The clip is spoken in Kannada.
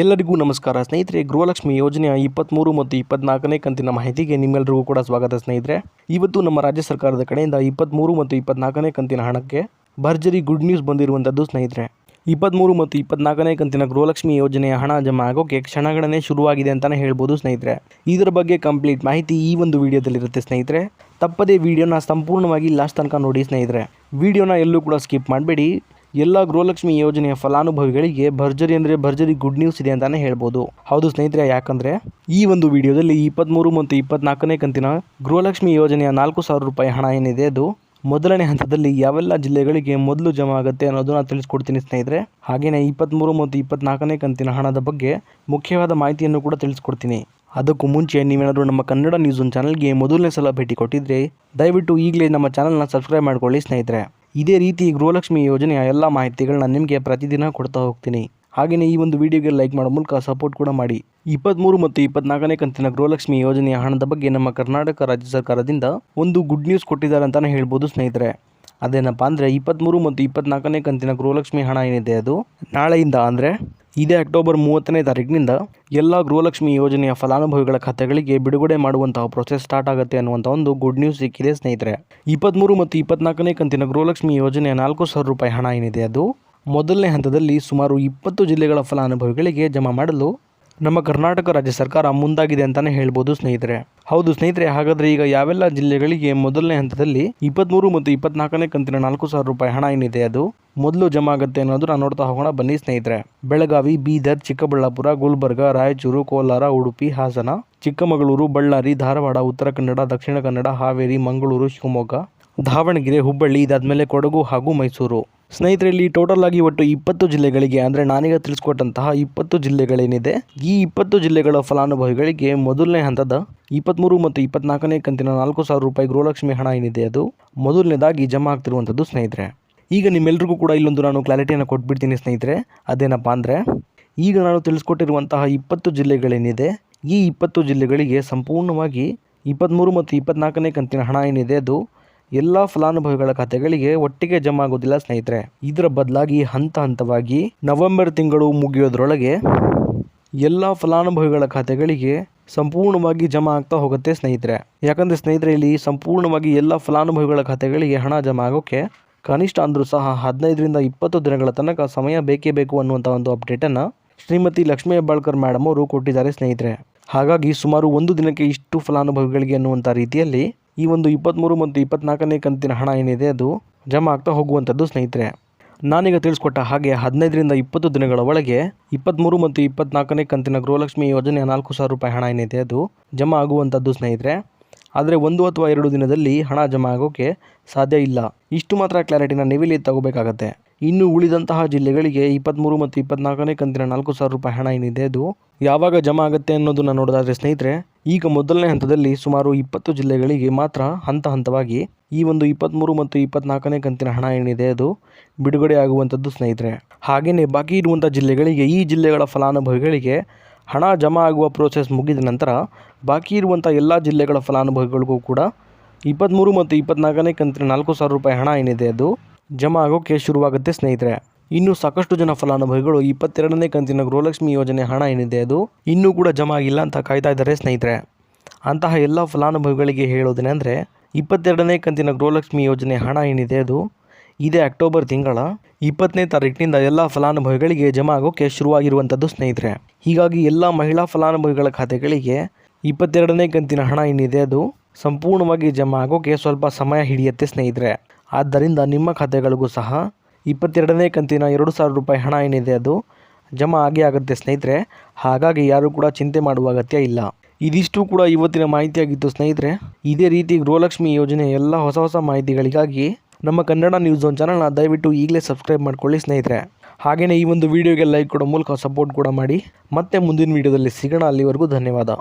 ಎಲ್ಲರಿಗೂ ನಮಸ್ಕಾರ ಸ್ನೇಹಿತರೆ. ಗೃಹಲಕ್ಷ್ಮಿ ಯೋಜನೆಯ 23 ಮತ್ತು 24ನೇ ಕಂತಿನ ಮಾಹಿತಿಗೆ ನಿಮ್ಮೆಲ್ಲರಿಗೂ ಕೂಡ ಸ್ವಾಗತ ಸ್ನೇಹಿತರೆ. ಇವತ್ತು ನಮ್ಮ ರಾಜ್ಯ ಸರ್ಕಾರದ ಕಡೆಯಿಂದ 23 ಮತ್ತು 24ನೇ ಕಂತಿನ ಹಣಕ್ಕೆ ಭರ್ಜರಿ ಗುಡ್ ನ್ಯೂಸ್ ಬಂದಿರುವಂಥದ್ದು ಸ್ನೇಹಿತರೆ. 23 ಮತ್ತು 24ನೇ ಕಂತಿನ ಗೃಹಲಕ್ಷ್ಮಿ ಯೋಜನೆಯ ಹಣ ಜಮಾ ಆಗೋಕ್ಕೆ ಕ್ಷಣಗಣನೆ ಶುರುವಾಗಿದೆ ಅಂತಲೇ ಹೇಳ್ಬೋದು ಸ್ನೇಹಿತರೆ. ಇದರ ಬಗ್ಗೆ ಕಂಪ್ಲೀಟ್ ಮಾಹಿತಿ ಈ ಒಂದು ವಿಡಿಯೋದಲ್ಲಿರುತ್ತೆ ಸ್ನೇಹಿತರೆ. ತಪ್ಪದೇ ವಿಡಿಯೋನ ಸಂಪೂರ್ಣವಾಗಿ ಲಾಸ್ಟ್ ತನಕ ನೋಡಿ ಸ್ನೇಹಿತರೆ. ವಿಡಿಯೋನ ಎಲ್ಲೂ ಕೂಡ ಸ್ಕಿಪ್ ಮಾಡಬೇಡಿ. ಎಲ್ಲ ಗೃಹಲಕ್ಷ್ಮಿ ಯೋಜನೆಯ ಫಲಾನುಭವಿಗಳಿಗೆ ಭರ್ಜರಿ ಅಂದರೆ ಭರ್ಜರಿ ಗುಡ್ ನ್ಯೂಸ್ ಇದೆ ಅಂತಲೇ ಹೇಳ್ಬೋದು. ಹೌದು ಸ್ನೇಹಿತರೆ, ಯಾಕಂದರೆ ಈ ಒಂದು ವಿಡಿಯೋದಲ್ಲಿ 23 ಮತ್ತು 24ನೇ ಕಂತಿನ ಗೃಹಲಕ್ಷ್ಮಿ ಯೋಜನೆಯ 4,000 ರೂಪಾಯಿ ಹಣ ಏನಿದೆ ಅದು ಮೊದಲನೇ ಹಂತದಲ್ಲಿ ಯಾವೆಲ್ಲ ಜಿಲ್ಲೆಗಳಿಗೆ ಮೊದಲು ಜಮಾ ಆಗುತ್ತೆ ಅನ್ನೋದನ್ನ ತಿಳಿಸ್ಕೊಡ್ತೀನಿ ಸ್ನೇಹಿತರೆ. ಹಾಗೆಯೇ 23 ಮತ್ತು 24ನೇ ಕಂತಿನ ಹಣದ ಬಗ್ಗೆ ಮುಖ್ಯವಾದ ಮಾಹಿತಿಯನ್ನು ಕೂಡ ತಿಳಿಸ್ಕೊಡ್ತೀನಿ. ಅದಕ್ಕೂ ಮುಂಚೆ ನೀವೇನಾದರೂ ನಮ್ಮ ಕನ್ನಡ ನ್ಯೂಸ್ ಒನ್ ಚಾನಲ್ಗೆ ಮೊದಲನೇ ಸಲ ಭೇಟಿ ಕೊಟ್ಟಿದ್ರೆ ದಯವಿಟ್ಟು ಈಗಲೇ ನಮ್ಮ ಚಾನಲ್ನ ಸಬ್ಸ್ಕ್ರೈಬ್ ಮಾಡ್ಕೊಳ್ಳಿ ಸ್ನೇಹಿತರೆ. ಇದೇ ರೀತಿ ಗೃಹಲಕ್ಷ್ಮಿ ಯೋಜನೆಯ ಎಲ್ಲ ಮಾಹಿತಿಗಳನ್ನ ನಿಮಗೆ ಪ್ರತಿದಿನ ಕೊಡ್ತಾ ಹೋಗ್ತೀನಿ. ಹಾಗೆಯೇ ಈ ಒಂದು ವಿಡಿಯೋಗೆ ಲೈಕ್ ಮಾಡೋ ಮೂಲಕ ಸಪೋರ್ಟ್ ಕೂಡ ಮಾಡಿ. 23 ಮತ್ತು 24ನೇ ಕಂತಿನ ಗೃಹಲಕ್ಷ್ಮಿ ಯೋಜನೆಯ ಹಣದ ಬಗ್ಗೆ ನಮ್ಮ ಕರ್ನಾಟಕ ರಾಜ್ಯ ಸರ್ಕಾರದಿಂದ ಒಂದು ಗುಡ್ ನ್ಯೂಸ್ ಕೊಟ್ಟಿದ್ದಾರೆ ಅಂತಲೇ ಹೇಳ್ಬೋದು ಸ್ನೇಹಿತರೆ. ಅದೇನಪ್ಪ ಅಂದರೆ 23 ಮತ್ತು 24ನೇ ಕಂತಿನ ಗೃಹಲಕ್ಷ್ಮಿ ಹಣ ಏನಿದೆ ಅದು ನಾಳೆಯಿಂದ ಅಂದರೆ ಇದೇ ಅಕ್ಟೋಬರ್ 30ನೇ ತಾರೀಕಿನಿಂದ ಎಲ್ಲ ಗೃಹಲಕ್ಷ್ಮಿ ಯೋಜನೆಯ ಫಲಾನುಭವಿಗಳ ಖಾತೆಗಳಿಗೆ ಬಿಡುಗಡೆ ಮಾಡುವಂತಹ ಪ್ರೊಸೆಸ್ ಸ್ಟಾರ್ಟ್ ಆಗುತ್ತೆ ಅನ್ನುವಂಥ ಒಂದು ಗುಡ್ ನ್ಯೂಸ್ ಸಿಕ್ಕಿದೆ ಸ್ನೇಹಿತರೆ. 23 ಮತ್ತು 24ನೇ ಕಂತಿನ ಗೃಹಲಕ್ಷ್ಮಿ ಯೋಜನೆಯ 4,000 ರೂಪಾಯಿ ಹಣ ಏನಿದೆ ಅದು ಮೊದಲನೇ ಹಂತದಲ್ಲಿ ಸುಮಾರು 20 ಜಿಲ್ಲೆಗಳ ಫಲಾನುಭವಿಗಳಿಗೆ ಜಮಾ ಮಾಡಲು ನಮ್ಮ ಕರ್ನಾಟಕ ರಾಜ್ಯ ಸರ್ಕಾರ ಮುಂದಾಗಿದೆ ಅಂತಲೇ ಹೇಳ್ಬೋದು ಸ್ನೇಹಿತರೆ. ಹೌದು ಸ್ನೇಹಿತರೆ, ಹಾಗಾದರೆ ಈಗ ಯಾವೆಲ್ಲ ಜಿಲ್ಲೆಗಳಿಗೆ ಮೊದಲನೇ ಹಂತದಲ್ಲಿ 23 ಮತ್ತು 24ನೇ ಕಂತಿನ 4,000 ರೂಪಾಯಿ ಹಣ ಏನಿದೆ ಅದು ಮೊದಲು ಜಮಾ ಆಗುತ್ತೆ ಅನ್ನೋದನ್ನ ನೋಡ್ತಾ ಹೋಗೋಣ ಬನ್ನಿ ಸ್ನೇಹಿತರೆ. ಬೆಳಗಾವಿ, ಬೀದರ್, ಚಿಕ್ಕಬಳ್ಳಾಪುರ, ಗುಲ್ಬರ್ಗ, ರಾಯಚೂರು, ಕೋಲಾರ, ಉಡುಪಿ, ಹಾಸನ, ಚಿಕ್ಕಮಗಳೂರು, ಬಳ್ಳಾರಿ, ಧಾರವಾಡ, ಉತ್ತರ ಕನ್ನಡ, ದಕ್ಷಿಣ ಕನ್ನಡ, ಹಾವೇರಿ, ಮಂಗಳೂರು, ಶಿವಮೊಗ್ಗ, ದಾವಣಗೆರೆ, ಹುಬ್ಬಳ್ಳಿ, ಇದಾದ್ಮೇಲೆ ಕೊಡಗು ಹಾಗೂ ಮೈಸೂರು. ಸ್ನೇಹಿತರೆ, ಇಲ್ಲಿ ಟೋಟಲ್ ಆಗಿ ಒಟ್ಟು 20 ಜಿಲ್ಲೆಗಳಿಗೆ ಅಂದರೆ ನಾನೀಗ ತಿಳಿಸ್ಕೊಟ್ಟಂತಹ 20 ಜಿಲ್ಲೆಗಳೇನಿದೆ ಈ 20 ಜಿಲ್ಲೆಗಳ ಫಲಾನುಭವಿಗಳಿಗೆ ಮೊದಲನೇ ಹಂತದ 23 ಮತ್ತು 24ನೇ ಕಂತಿನ 4,000 ರೂಪಾಯಿ ಗೃಹಲಕ್ಷ್ಮಿ ಹಣ ಏನಿದೆ ಅದು ಮೊದಲನೇದಾಗಿ ಜಮಾ ಆಗ್ತಿರುವಂಥದ್ದು ಸ್ನೇಹಿತರೆ. ಈಗ ನಿಮ್ಮೆಲ್ಲರಿಗೂ ಕೂಡ ಇಲ್ಲೊಂದು ನಾನು ಕ್ಲಾರಿಟಿಯನ್ನು ಕೊಟ್ಬಿಡ್ತೀನಿ ಸ್ನೇಹಿತರೆ. ಅದೇನಪ್ಪ ಅಂದರೆ ಈಗ ನಾನು ತಿಳಿಸ್ಕೊಟ್ಟಿರುವಂತಹ 20 ಜಿಲ್ಲೆಗಳೇನಿದೆ ಈ 20 ಜಿಲ್ಲೆಗಳಿಗೆ ಸಂಪೂರ್ಣವಾಗಿ 23 ಮತ್ತು 24ನೇ ಕಂತಿನ ಹಣ ಏನಿದೆ ಅದು ಎಲ್ಲ ಫಲಾನುಭವಿಗಳ ಖಾತೆಗಳಿಗೆ ಒಟ್ಟಿಗೆ ಜಮಾ ಆಗೋದಿಲ್ಲ ಸ್ನೇಹಿತರೆ. ಇದರ ಬದಲಾಗಿ ಹಂತ ಹಂತವಾಗಿ ನವೆಂಬರ್ ತಿಂಗಳು ಮುಗಿಯೋದ್ರೊಳಗೆ ಎಲ್ಲ ಫಲಾನುಭವಿಗಳ ಖಾತೆಗಳಿಗೆ ಸಂಪೂರ್ಣವಾಗಿ ಜಮಾ ಆಗ್ತಾ ಹೋಗುತ್ತೆ ಸ್ನೇಹಿತರೆ. ಯಾಕಂದರೆ ಸ್ನೇಹಿತರೆ, ಇಲ್ಲಿ ಸಂಪೂರ್ಣವಾಗಿ ಎಲ್ಲ ಫಲಾನುಭವಿಗಳ ಖಾತೆಗಳಿಗೆ ಹಣ ಜಮಾ ಆಗೋಕ್ಕೆ ಕನಿಷ್ಠ ಅಂದರೂ ಸಹ 15ರಿಂದ 20 ದಿನಗಳ ತನಕ ಸಮಯ ಬೇಕೇ ಬೇಕು ಅನ್ನುವಂಥ ಒಂದು ಅಪ್ಡೇಟನ್ನು ಶ್ರೀಮತಿ ಲಕ್ಷ್ಮೀ ಹೆಬ್ಬಾಳ್ಕರ್ ಮೇಡಮ್ ಅವರು ಕೊಟ್ಟಿದ್ದಾರೆ ಸ್ನೇಹಿತರೆ. ಹಾಗಾಗಿ ಸುಮಾರು ಒಂದು ದಿನಕ್ಕೆ ಇಷ್ಟು ಫಲಾನುಭವಿಗಳಿಗೆ ಅನ್ನುವಂಥ ರೀತಿಯಲ್ಲಿ ಈ ಒಂದು 23 ಮತ್ತು 24ನೇ ಕಂತಿನ ಹಣ ಏನಿದೆ ಅದು ಜಮಾ ಆಗ್ತಾ ಹೋಗುವಂಥದ್ದು ಸ್ನೇಹಿತರೆ. ನಾನೀಗ ತಿಳಿಸ್ಕೊಟ್ಟ ಹಾಗೆ 15ರಿಂದ 20 ದಿನಗಳ ಒಳಗೆ 23 ಮತ್ತು 24ನೇ ಕಂತಿನ ಗೃಹಲಕ್ಷ್ಮಿ ಯೋಜನೆಯ 4,000 ರೂಪಾಯಿ ಹಣ ಏನಿದೆ ಅದು ಜಮಾ ಆಗುವಂಥದ್ದು ಸ್ನೇಹಿತರೆ. ಆದರೆ 1 ಅಥವಾ 2 ದಿನದಲ್ಲಿ ಹಣ ಜಮಾ ಆಗೋಕ್ಕೆ ಸಾಧ್ಯ ಇಲ್ಲ. ಇಷ್ಟು ಮಾತ್ರ ಕ್ಲಾರಿಟಿನ ನೀವಿಲ್ಲಿ ತಗೋಬೇಕಾಗತ್ತೆ. ಇನ್ನು ಉಳಿದಂತಹ ಜಿಲ್ಲೆಗಳಿಗೆ 23 ಮತ್ತು 24ನೇ ಕಂತಿನ 4,000 ರೂಪಾಯಿ ಹಣ ಏನಿದೆ ಅದು ಯಾವಾಗ ಜಮಾ ಆಗುತ್ತೆ ಅನ್ನೋದನ್ನು ನೋಡೋದಾದರೆ ಸ್ನೇಹಿತರೆ, ಈಗ ಮೊದಲನೇ ಹಂತದಲ್ಲಿ ಸುಮಾರು 20 ಜಿಲ್ಲೆಗಳಿಗೆ ಮಾತ್ರ ಹಂತ ಹಂತವಾಗಿ ಈ ಒಂದು 23 ಮತ್ತು 24ನೇ ಕಂತಿನ ಹಣ ಏನಿದೆ ಅದು ಬಿಡುಗಡೆ ಆಗುವಂಥದ್ದು ಸ್ನೇಹಿತರೆ. ಹಾಗೆಯೇ ಬಾಕಿ ಇರುವಂಥ ಜಿಲ್ಲೆಗಳಿಗೆ ಈ ಜಿಲ್ಲೆಗಳ ಫಲಾನುಭವಿಗಳಿಗೆ ಹಣ ಜಮಾ ಆಗುವ ಪ್ರೋಸೆಸ್ ಮುಗಿದ ನಂತರ ಬಾಕಿ ಇರುವಂಥ ಎಲ್ಲ ಜಿಲ್ಲೆಗಳ ಫಲಾನುಭವಿಗಳಿಗೂ ಕೂಡ 23 ಮತ್ತು 24ನೇ ಕಂತಿನ 4,000 ರೂಪಾಯಿ ಹಣ ಏನಿದೆ ಅದು ಜಮಾ ಆಗೋಕ್ಕೆ ಶುರುವಾಗುತ್ತೆ ಸ್ನೇಹಿತರೆ. ಇನ್ನು ಸಾಕಷ್ಟು ಜನ ಫಲಾನುಭವಿಗಳು 22ನೇ ಕಂತಿನ ಗೃಹಲಕ್ಷ್ಮಿ ಯೋಜನೆ ಹಣ ಏನಿದೆ ಅದು ಇನ್ನೂ ಕೂಡ ಜಮಾ ಆಗಿಲ್ಲ ಅಂತ ಕಾಯ್ತಾ ಇದ್ದಾರೆ ಸ್ನೇಹಿತರೆ. ಅಂತಹ ಎಲ್ಲ ಫಲಾನುಭವಿಗಳಿಗೆ ಹೇಳೋದೇನೆಂದರೆ 22ನೇ ಕಂತಿನ ಗೃಹಲಕ್ಷ್ಮಿ ಯೋಜನೆ ಹಣ ಏನಿದೆ ಅದು ಇದೇ ಅಕ್ಟೋಬರ್ ತಿಂಗಳ 20ನೇ ತಾರೀಕಿನಿಂದ ಎಲ್ಲ ಫಲಾನುಭವಿಗಳಿಗೆ ಜಮಾ ಆಗೋಕ್ಕೆ ಶುರುವಾಗಿರುವಂಥದ್ದು ಸ್ನೇಹಿತರೆ. ಹೀಗಾಗಿ ಎಲ್ಲ ಮಹಿಳಾ ಫಲಾನುಭವಿಗಳ ಖಾತೆಗಳಿಗೆ 22ನೇ ಕಂತಿನ ಹಣ ಏನಿದೆ ಅದು ಸಂಪೂರ್ಣವಾಗಿ ಜಮಾ ಆಗೋಕ್ಕೆ ಸ್ವಲ್ಪ ಸಮಯ ಹಿಡಿಯುತ್ತೆ ಸ್ನೇಹಿತರೆ. ಆದ್ದರಿಂದ ನಿಮ್ಮ ಖಾತೆಗಳಿಗೂ ಸಹ 22ನೇ ಕಂತಿನ 2,000 ರೂಪಾಯಿ ಹಣ ಏನಿದೆ ಅದು ಜಮಾ ಆಗೇ ಆಗುತ್ತೆ ಸ್ನೇಹಿತರೆ. ಹಾಗಾಗಿ ಯಾರೂ ಕೂಡ ಚಿಂತೆ ಮಾಡುವ ಅಗತ್ಯ ಇಲ್ಲ. ಇದಿಷ್ಟು ಕೂಡ ಇವತ್ತಿನ ಮಾಹಿತಿಯಾಗಿತ್ತು ಸ್ನೇಹಿತರೆ. ಇದೇ ರೀತಿ ಗೃಹಲಕ್ಷ್ಮಿ ಯೋಜನೆ ಎಲ್ಲ ಹೊಸ ಮಾಹಿತಿಗಳಿಗಾಗಿ ನಮ್ಮ ಕನ್ನಡ ನ್ಯೂಸ್ ಒನ್ ಚಾನಲ್ನ ದಯವಿಟ್ಟು ಈಗಲೇ ಸಬ್ಸ್ಕ್ರೈಬ್ ಮಾಡ್ಕೊಳ್ಳಿ ಸ್ನೇಹಿತರೆ. ಹಾಗೆಯೇ ಈ ಒಂದು ವಿಡಿಯೋಗೆ ಲೈಕ್ ಕೊಡೋ ಮೂಲಕ ಸಪೋರ್ಟ್ ಕೂಡ ಮಾಡಿ. ಮತ್ತೆ ಮುಂದಿನ ವಿಡಿಯೋದಲ್ಲಿ ಸಿಗೋಣ. ಅಲ್ಲಿವರೆಗೂ ಧನ್ಯವಾದ.